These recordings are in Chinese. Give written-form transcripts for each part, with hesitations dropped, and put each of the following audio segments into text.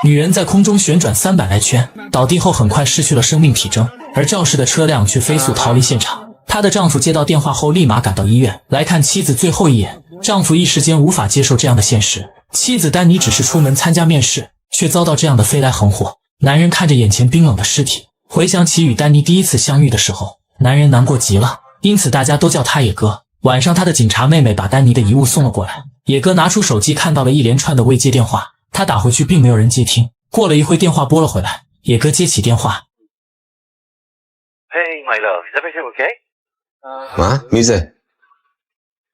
女人在空中旋转300来圈，倒地后很快失去了生命体征，而肇事的车辆却飞速逃离现场。她的丈夫接到电话后立马赶到医院来看妻子最后一眼，丈夫一时间无法接受这样的现实。妻子丹妮只是出门参加面试，却遭到这样的飞来横祸。男人看着眼前冰冷的尸体，回想起与丹妮第一次相遇的时候，男人难过极了，因此大家都叫他野哥。晚上他的警察妹妹把丹妮的遗物送了过来，野哥拿出手机看到了一连串的未接电话，他打回去并没有人接听。过了一会电话拨了回来，野哥接起电话。 Hey my love, is everything okay? מה? מי זה?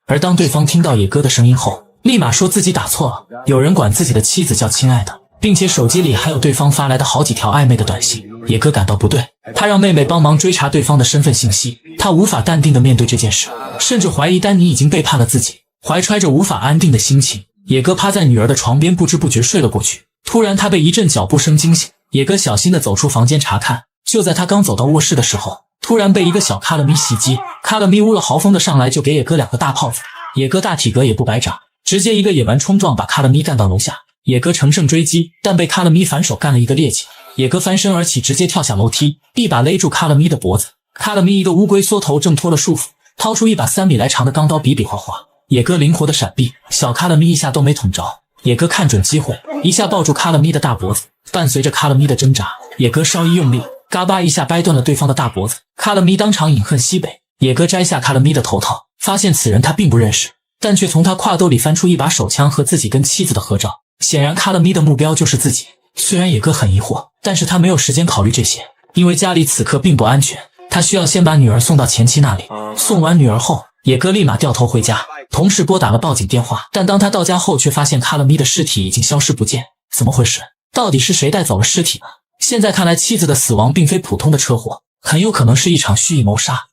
而当对方听到野哥的声音后，立马说自己打错了，有人管自己的妻子叫亲爱的，并且手机里还有对方发来的好几条暧昧的短信。野哥感到不对，他让妹妹帮忙追查对方的身份信息。他无法淡定地面对这件事，甚至怀疑丹妮已经背叛了自己。怀揣着无法安定的心情，野哥趴在女儿的床边不知不觉睡了过去。突然他被一阵脚步声惊醒，野哥小心地走出房间查看。就在他刚走到卧室的时候，突然被一个小卡勒咪袭击。卡勒咪乌了豪风的上来就给野哥2个大炮子。野哥大体格也不白长，直接一个野蛮冲撞把卡勒咪干到楼下。野哥乘胜追击，但被卡勒咪反手干了一个趔趄。野哥翻身而起，直接跳下楼梯，一把勒住卡勒咪的脖子。卡勒咪一个乌龟缩头挣脱了束缚，掏出一把3米来长的钢刀，比比划划。野哥灵活的闪避，小卡勒咪一下都没捅着。野哥看准机会，一下抱住卡勒咪的大脖子，伴随着卡勒咪的挣扎，野哥稍一用力，嘎巴一下掰断了对方的大脖子。卡勒咪当场饮恨西北。野哥摘下卡勒咪的头套，发现此人他并不认识，但却从他挎兜里翻出一把手枪和自己跟妻子的合照。显然卡勒咪的目标就是自己。虽然野哥很疑惑，但是他没有时间考虑这些，因为家里此刻并不安全，他需要先把女儿送到前妻那里。送完女儿后，野哥立马掉头回家，同时拨打了报警电话。但当他到家后，却发现卡勒咪的尸体已经消失不见。怎么回事？到底是谁带走了尸体呢？现在看来，妻子的死亡并非普通的车祸，很有可能是一场蓄意谋杀。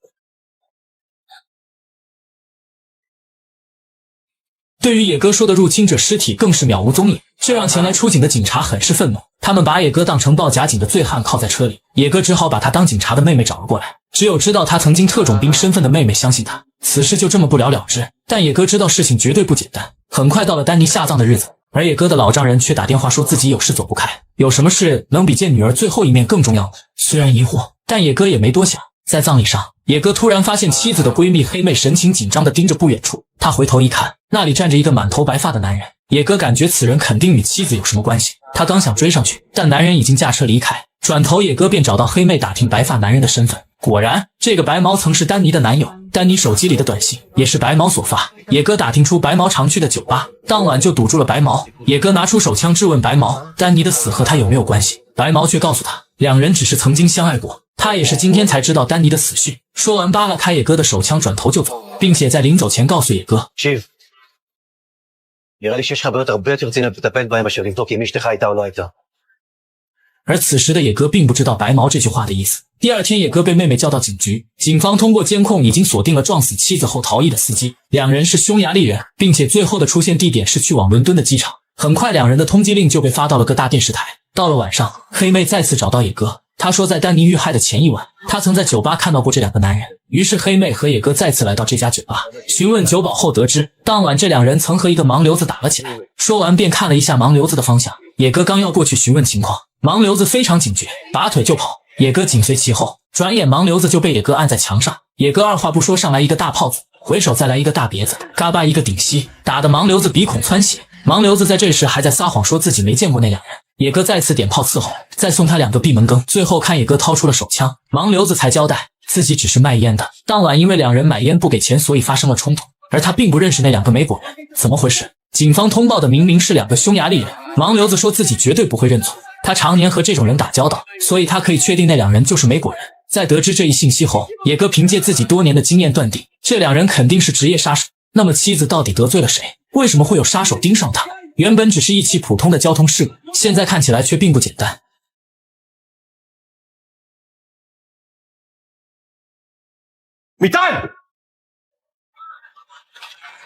对于野哥说的入侵者尸体更是渺无踪影，这让前来出警的警察很是愤怒。他们把野哥当成报假警的醉汉铐在车里，野哥只好把他当警察的妹妹找了过来。只有知道他曾经特种兵身份的妹妹相信他，此事就这么不了了之。但野哥知道事情绝对不简单。很快到了丹妮下葬的日子，而野哥的老丈人却打电话说自己有事走不开，有什么事能比见女儿最后一面更重要呢？虽然疑惑，但野哥也没多想。在葬礼上，野哥突然发现妻子的闺蜜黑妹神情紧张地盯着不远处，他回头一看，那里站着一个满头白发的男人。野哥感觉此人肯定与妻子有什么关系，他刚想追上去，但男人已经驾车离开。转头野哥便找到黑妹打听白发男人的身份，果然这个白毛曾是丹妮的男友，丹妮手机里的短信也是白毛所发。野哥打听出白毛常去的酒吧，当晚就堵住了白毛。野哥拿出手枪质问白毛，丹妮的死和他有没有关系？白毛却告诉他，两人只是曾经相爱过，他也是今天才知道丹妮的死讯。说完扒拉开野哥的手枪，转头就走，并且在临走前告诉野哥， נראה לי שיש לך בעיות הרבה יותר רציניות לטפל בהם מאשר לבדוק אם אשתך הייתה או לא הייתה。而此时的野哥并不知道白毛这句话的意思。第二天，野哥被妹妹叫到警局，警方通过监控已经锁定了撞死妻子后逃逸的司机，两人是匈牙利人，并且最后的出现地点是去往伦敦的机场。很快，两人的通缉令就被发到了各大电视台。到了晚上，黑妹再次找到野哥，他说在丹妮遇害的前一晚，他曾在酒吧看到过这两个男人。于是黑妹和野哥再次来到这家酒吧，询问酒保后得知，当晚这两人曾和一个盲流子打了起来。说完便看了一下盲流子的方向，野哥刚要过去询问情况，盲流子非常警觉，拔腿就跑，野哥紧随其后。转眼盲流子就被野哥按在墙上，野哥二话不说上来一个大炮子，回手再来一个大别子，嘎巴一个顶膝，打得盲流子鼻孔窜血。盲流子在这时还在撒谎说自己没见过那两人，野哥再次点炮伺候，再送他2个闭门羹。最后看野哥掏出了手枪，盲流子才交代自己只是卖烟的。当晚因为两人买烟不给钱，所以发生了冲突，而他并不认识那2个美国人。怎么回事？警方通报的明明是2个匈牙利人。盲流子说自己绝对不会认错，他常年和这种人打交道，所以他可以确定那2人就是美国人。在得知这一信息后，野哥凭借自己多年的经验断定，这2人肯定是职业杀手。那么妻子到底得罪了谁？为什么会有杀手盯上他？原本只是一起普通的交通事故，现在看起来却并不简单。米蛋！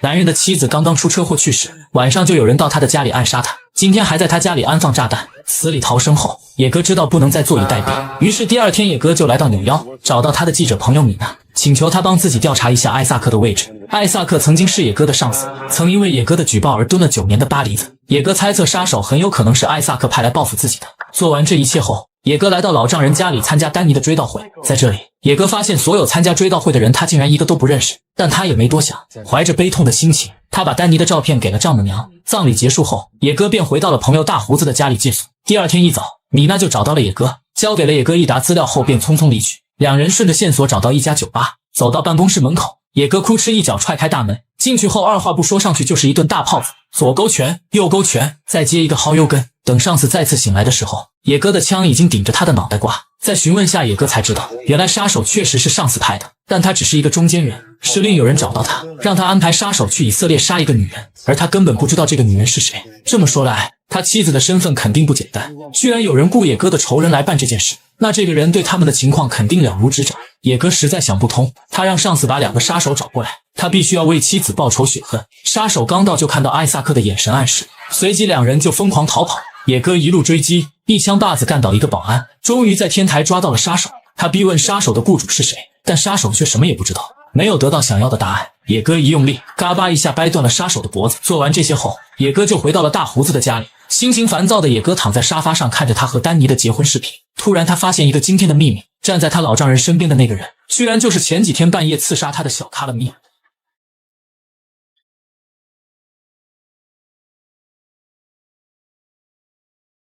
男人的妻子刚刚出车祸去世，晚上就有人到他的家里暗杀他，今天还在他家里安放炸弹。死里逃生后，野哥知道不能再坐以待毙，于是第二天野哥就来到纽腰，找到他的记者朋友米娜，请求他帮自己调查一下艾萨克的位置。艾萨克曾经是野哥的上司，曾因为野哥的举报而蹲了9年的巴黎子。野哥猜测杀手很有可能是艾萨克派来报复自己的。做完这一切后，野哥来到老丈人家里参加丹尼的追悼会。在这里，野哥发现所有参加追悼会的人他竟然一个都不认识，但他也没多想，怀着悲痛的心情，他把丹尼的照片给了丈母娘。葬礼结束后，野哥便回到了朋友大胡子的家里借宿。第二天一早，米娜就找到了野哥，交给了野哥一沓资料后便匆匆离去。两人顺着线索找到一家酒吧，走到办公室门口，野哥哭哧一脚踹开大门，进去后二话不说上去就是一顿大炮子，左勾拳右勾拳，再接一个薅油根。等上司再次醒来的时候，野哥的枪已经顶着他的脑袋瓜。在询问下，野哥才知道原来杀手确实是上司派的，但他只是一个中间人，是另有人找到他，让他安排杀手去以色列杀一个女人，而他根本不知道这个女人是谁。这么说来，他妻子的身份肯定不简单，居然有人雇野哥的仇人来办这件事，那这个人对他们的情况肯定了如指掌。野哥实在想不通，他让上司把2个杀手找过来，他必须要为妻子报仇雪恨。杀手刚到就看到艾萨克的眼神暗示，随即两人就疯狂逃跑。野哥一路追击，一枪把子干倒一个保安，终于在天台抓到了杀手。他逼问杀手的雇主是谁，但杀手却什么也不知道。没有得到想要的答案，野哥一用力，嘎巴一下掰断了杀手的脖子。做完这些后，野哥就回到了大胡子的家里。心情烦躁的野哥躺在沙发上看着他和丹尼的结婚视频，突然他发现一个惊天的秘密，站在他老丈人身边的那个人，居然就是前几天半夜刺杀他的小卡勒米。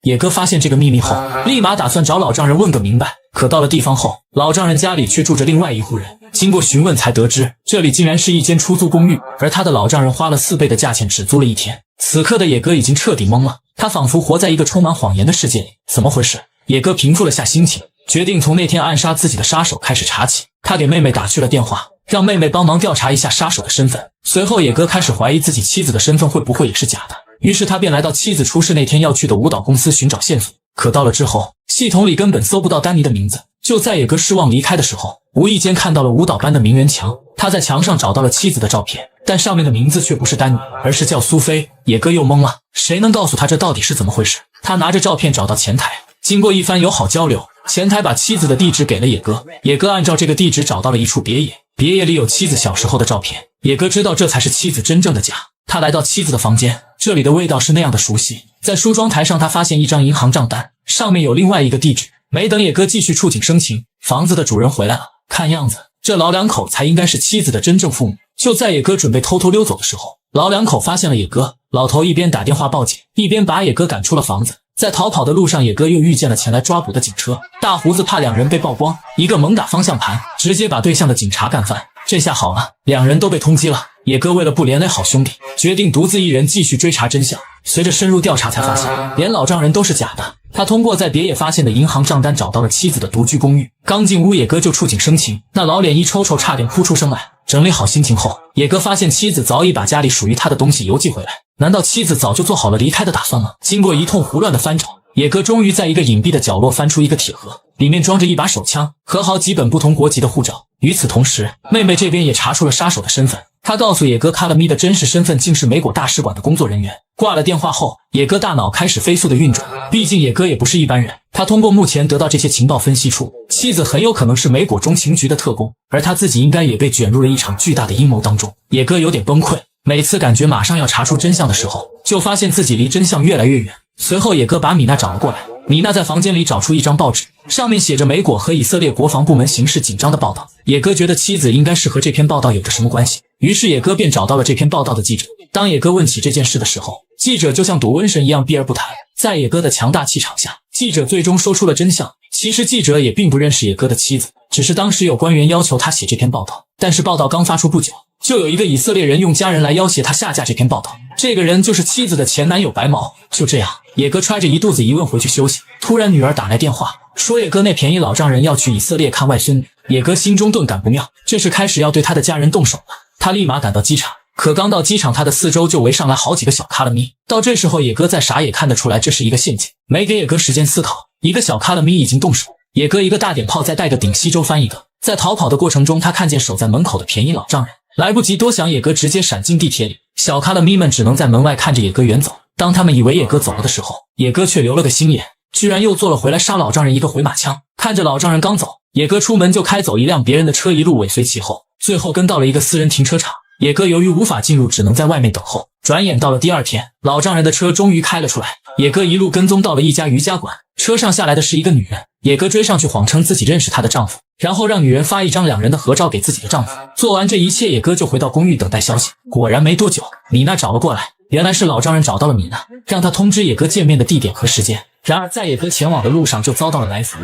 野哥发现这个秘密后，立马打算找老丈人问个明白。可到了地方后，老丈人家里却住着另外一户人。经过询问才得知，这里竟然是一间出租公寓，而他的老丈人花了4倍的价钱只租了1天。此刻的野哥已经彻底懵了，他仿佛活在一个充满谎言的世界里。怎么回事？野哥平复了下心情，决定从那天暗杀自己的杀手开始查起。他给妹妹打去了电话，让妹妹帮忙调查一下杀手的身份。随后野哥开始怀疑自己妻子的身份会不会也是假的，于是他便来到妻子出事那天要去的舞蹈公司寻找线索。可到了之后，系统里根本搜不到丹尼的名字。就在野哥失望离开的时候，无意间看到了舞蹈班的名媛墙，他在墙上找到了妻子的照片，但上面的名字却不是丹尼，而是叫苏菲。野哥又懵了，谁能告诉他这到底是怎么回事？他拿着照片找到前台，经过一番友好交流，前台把妻子的地址给了野哥。野哥按照这个地址找到了一处别野，别野里有妻子小时候的照片。野哥知道这才是妻子真正的家。他来到妻子的房间，这里的味道是那样的熟悉。在梳妆台上，他发现一张银行账单，上面有另外一个地址。没等野哥继续触景生情，房子的主人回来了。看样子，这老两口才应该是妻子的真正父母。就在野哥准备偷偷溜走的时候，老两口发现了野哥。老头一边打电话报警，一边把野哥赶出了房子。在逃跑的路上，野哥又遇见了前来抓捕的警车。大胡子怕两人被曝光，一个猛打方向盘，直接把对向的警察干翻。这下好了，两人都被通缉了。野哥为了不连累好兄弟，决定独自一人继续追查真相。随着深入调查才发现，连老丈人都是假的。他通过在别野发现的银行账单找到了妻子的独居公寓。刚进屋，野哥就触景生情，那老脸一抽抽，差点哭出声来。整理好心情后，野哥发现妻子早已把家里属于他的东西邮寄回来。难道妻子早就做好了离开的打算吗？经过一通胡乱的翻找，野哥终于在一个隐蔽的角落翻出一个铁盒，里面装着一把手枪和好几本不同国籍的护照。与此同时，妹妹这边也查出了杀手的身份。他告诉野哥，卡勒米的真实身份竟是美国大使馆的工作人员。挂了电话后，野哥大脑开始飞速的运转，毕竟野哥也不是一般人。他通过目前得到这些情报分析出，妻子很有可能是美国中情局的特工，而他自己应该也被卷入了一场巨大的阴谋当中。野哥有点崩溃，每次感觉马上要查出真相的时候，就发现自己离真相越来越远。随后野哥把米娜找了过来，米娜在房间里找出一张报纸，上面写着美国和以色列国防部门形势紧张的报道。野哥觉得妻子应该是和这篇报道有着什么关系，于是野哥便找到了这篇报道的记者。当野哥问起这件事的时候，记者就像躲瘟神一样避而不谈。在野哥的强大气场下，记者最终说出了真相。其实记者也并不认识野哥的妻子，只是当时有官员要求他写这篇报道，但是报道刚发出不久，就有一个以色列人用家人来要挟他下架这篇报道。这个人就是妻子的前男友白毛。就这样，野哥揣着一肚子疑问回去休息，突然女儿打来电话，说野哥那便宜老丈人要去以色列看外孙女。野哥心中顿感不妙，这是开始要对他的家人动手了。他立马赶到机场，可刚到机场，他的四周就围上来好几个小卡勒咪。到这时候，野哥再傻也看得出来这是一个陷阱，没给野哥时间思考，一个小卡勒咪已经动手。野哥一个大点炮，再带个顶西周翻一个。在逃跑的过程中，他看见守在门口的便宜老丈人，来不及多想，野哥直接闪进地铁里。小卡勒咪们只能在门外看着野哥远走。当他们以为野哥走了的时候，野哥却留了个心眼，居然又坐了回来，杀老丈人一个回马枪。看着老丈人刚走，野哥出门就开走一辆别人的车，一路尾随其后，最后跟到了一个私人停车场。野哥由于无法进入，只能在外面等候。转眼到了第二天，老丈人的车终于开了出来，野哥一路跟踪到了一家瑜伽馆，车上下来的是一个女人，野哥追上去谎称自己认识她的丈夫，然后让女人发一张两人的合照给自己的丈夫。做完这一切，野哥就回到公寓等待消息。果然没多久，米娜找了过来，原来是老丈人找到了米娜，让她通知野哥见面的地点和时间。然而在野哥前往的路上就遭到了来福，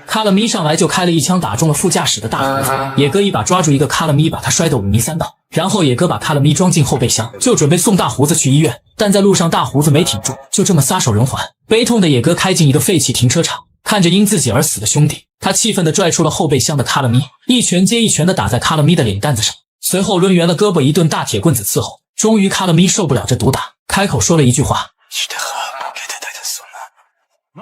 卡勒咪上来就开了一枪打中了副驾驶的大胡子，野哥一把抓住一个卡勒咪，把他摔得五迷三道，然后野哥把卡勒咪装进后备箱，就准备送大胡子去医院，但在路上大胡子没挺住，就这么撒手人寰。悲痛的野哥开进一个废弃停车场，看着因自己而死的兄弟，他气愤地拽出了后备箱的卡勒咪，一拳接一拳地打在卡勒咪的脸蛋子上，随后抡圆了胳膊一顿大铁棍子伺候。终于卡勒咪受不了这毒打，开口说了一句话。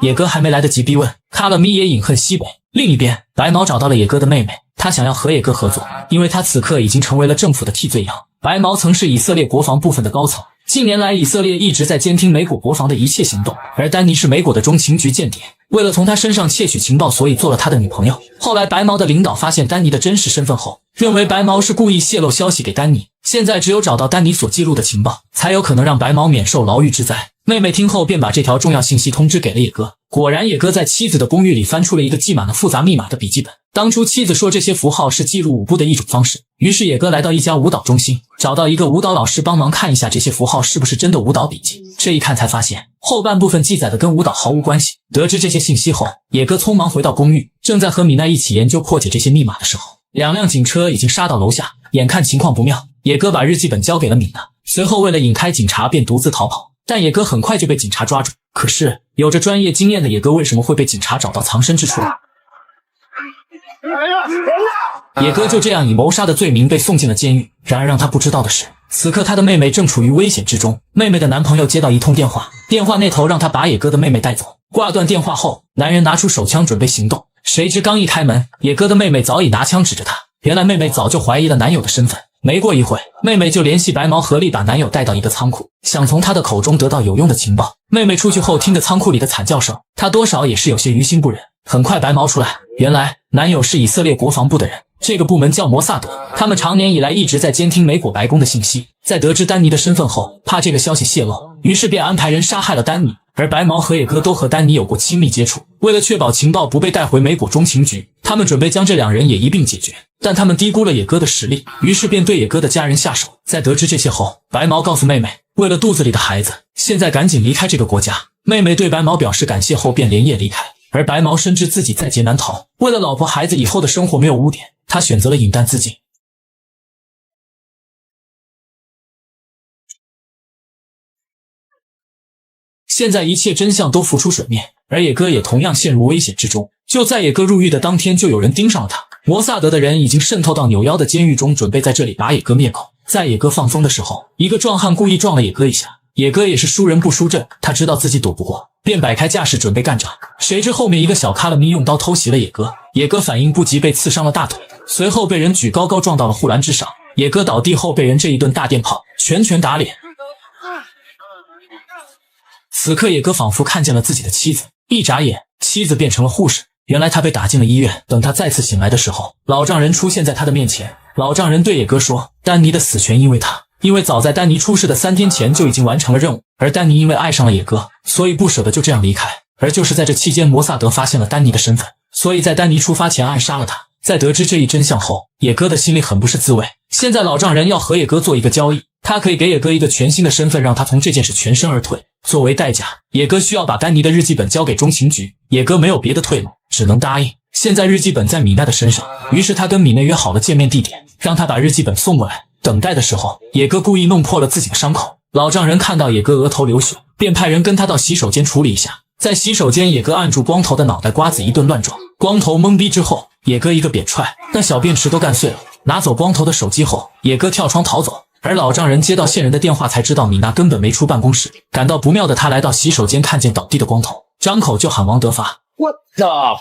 野哥还没来得及逼问，卡勒咪也饮恨西北。另一边，白毛找到了野哥的妹妹，他想要和野哥合作，因为他此刻已经成为了政府的替罪羊。白毛曾是以色列国防部分的高层，近年来以色列一直在监听美国国防的一切行动，而丹尼是美国的中情局间谍，为了从他身上窃取情报，所以做了他的女朋友。后来白毛的领导发现丹尼的真实身份后，认为白毛是故意泄露消息给丹尼，现在只有找到丹尼所记录的情报，才有可能让白毛免受牢狱之灾。妹妹听后便把这条重要信息通知给了野哥，果然野哥在妻子的公寓里翻出了一个记满了复杂密码的笔记本。当初妻子说这些符号是记录舞步的一种方式，于是野哥来到一家舞蹈中心，找到一个舞蹈老师帮忙看一下这些符号是不是真的舞蹈笔记。这一看才发现后半部分记载的跟舞蹈毫无关系。得知这些信息后，野哥匆忙回到公寓，正在和米娜一起研究破解这些密码的时候，两辆警车已经杀到楼下，眼看情况不妙，野哥把日记本交给了米娜，随后为了引开警察便独自逃跑。但野哥很快就被警察抓住，可是有着专业经验的野哥为什么会被警察找到藏身之处？野哥就这样以谋杀的罪名被送进了监狱。然而让他不知道的是，此刻他的妹妹正处于危险之中。妹妹的男朋友接到一通电话，电话那头让他把野哥的妹妹带走。挂断电话后，男人拿出手枪准备行动，谁知刚一开门，野哥的妹妹早已拿枪指着他。原来妹妹早就怀疑了男友的身份。没过一会，妹妹就联系白毛，合力把男友带到一个仓库，想从他的口中得到有用的情报。妹妹出去后，听着仓库里的惨叫声，她多少也是有些于心不忍。很快白毛出来，原来男友是以色列国防部的人，这个部门叫摩萨德，他们常年以来一直在监听美国白宫的信息。在得知丹尼的身份后，怕这个消息泄露，于是便安排人杀害了丹尼。而白毛和野哥都和丹尼有过亲密接触，为了确保情报不被带回美国中情局，他们准备将这两人也一并解决。但他们低估了野哥的实力，于是便对野哥的家人下手。在得知这些后，白毛告诉妹妹，为了肚子里的孩子，现在赶紧离开这个国家。妹妹对白毛表示感谢后便连夜离开。而白毛深知自己在劫难逃，为了老婆孩子以后的生活没有污点，他选择了饮弹自尽。现在一切真相都浮出水面，而野哥也同样陷入危险之中。就在野哥入狱的当天，就有人盯上了他。摩萨德的人已经渗透到纽腰的监狱中，准备在这里把野哥灭口。在野哥放风的时候，一个壮汉故意撞了野哥一下，野哥也是输人不输阵，他知道自己躲不过，便摆开架势准备干仗。谁知后面一个小卡勒咪用刀偷袭了野哥，野哥反应不及被刺伤了大腿，随后被人举高高撞到了护栏之上。野哥倒地后被人这一顿大电炮拳拳打脸。此刻野哥仿佛看见了自己的妻子，一眨眼，妻子变成了护士。原来他被打进了医院。等他再次醒来的时候，老丈人出现在他的面前。老丈人对野哥说，丹尼的死全因为他，因为早在丹尼出事的3天前就已经完成了任务，而丹尼因为爱上了野哥，所以不舍得就这样离开。而就是在这期间，摩萨德发现了丹尼的身份，所以在丹尼出发前暗杀了他。在得知这一真相后，野哥的心里很不是滋味。现在老丈人要和野哥做一个交易，他可以给野哥一个全新的身份，让他从这件事全身而退。作为代价，野哥需要把丹尼的日记本交给中情局。野哥没有别的退路，只能答应。现在日记本在米奈的身上，于是他跟米奈约好了见面地点，让他把日记本送过来。等待的时候，野哥故意弄破了自己的伤口。老丈人看到野哥额头流血，便派人跟他到洗手间处理一下。在洗手间，野哥按住光头的脑袋，瓜子一顿乱撞。光头懵逼之后，野哥一个扁踹，那小便池都干碎了。拿走光头的手机后，野哥跳窗逃走。而老丈人接到线人的电话，才知道米娜根本没出办公室。感到不妙的他来到洗手间，看见倒地的光头，张口就喊王德发。 What the fuck？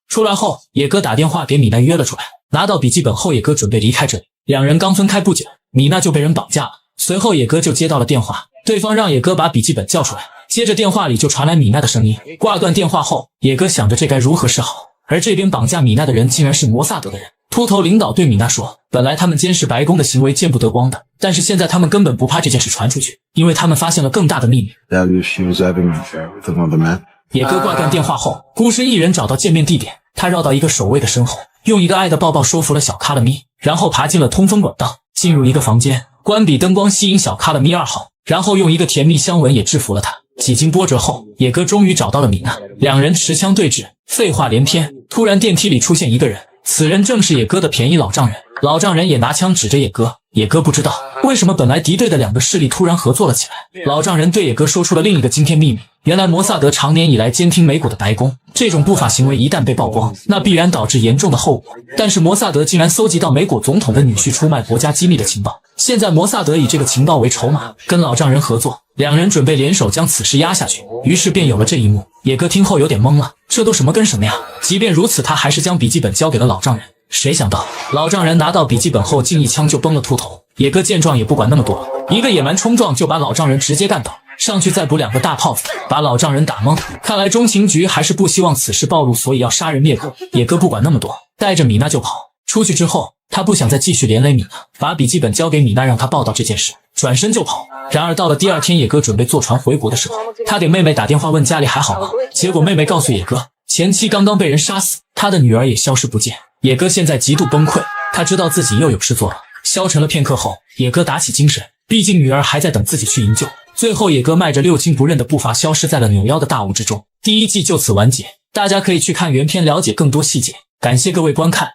出来后，野哥打电话给米娜约了出来。拿到笔记本后，野哥准备离开这里。两人刚分开不久，米娜就被人绑架了。随后野哥就接到了电话，对方让野哥把笔记本交出来。接着电话里就传来米娜的声音。挂断电话后，野哥想着这该如何是好，而这边绑架米娜的人竟然是摩萨德的人。秃头领导对米娜说，本来他们监视白宫的行为见不得光的，但是现在他们根本不怕这件事传出去，因为他们发现了更大的秘密。野哥挂断电话后，孤身一人找到见面地点，他绕到一个守卫的身后，用一个爱的抱抱说服了小卡勒咪，然后爬进了通风管道，进入一个房间，关闭灯光吸引小卡勒咪2号，然后用一个甜蜜香吻也制服了他。几经波折后，野哥终于找到了米娜，两人持枪对峙，废话连篇。突然电梯里出现一个人，此人正是野哥的便宜老丈人。老丈人也拿枪指着野哥，野哥不知道为什么本来敌对的两个势力突然合作了起来。老丈人对野哥说出了另一个惊天秘密，原来摩萨德常年以来监听美国的白宫，这种不法行为一旦被曝光，那必然导致严重的后果。但是摩萨德竟然搜集到美国总统的女婿出卖国家机密的情报，现在摩萨德以这个情报为筹码，跟老丈人合作，两人准备联手将此事压下去，于是便有了这一幕。野哥听后有点懵了，这都什么跟什么呀？即便如此，他还是将笔记本交给了老丈人。谁想到老丈人拿到笔记本后竟一枪就崩了秃头。野哥见状也不管那么多，一个野蛮冲撞就把老丈人直接干倒，上去再补2个大炮子，把老丈人打懵。看来中情局还是不希望此事暴露，所以要杀人灭口。野哥不管那么多，带着米娜就跑。出去之后，他不想再继续连累米娜，把笔记本交给米娜让她报道这件事，转身就跑。然而到了第二天，野哥准备坐船回国的时候，他给妹妹打电话问家里还好吗，结果妹妹告诉野哥，前妻刚刚被人杀死，他的女儿也消失不见。野哥现在极度崩溃，他知道自己又有事做了。消沉了片刻后，野哥打起精神，毕竟女儿还在等自己去营救。最后野哥迈着六亲不认的步伐消失在了扭腰的大雾之中。第1季就此完结，大家可以去看原片了解更多细节。感谢各位观看。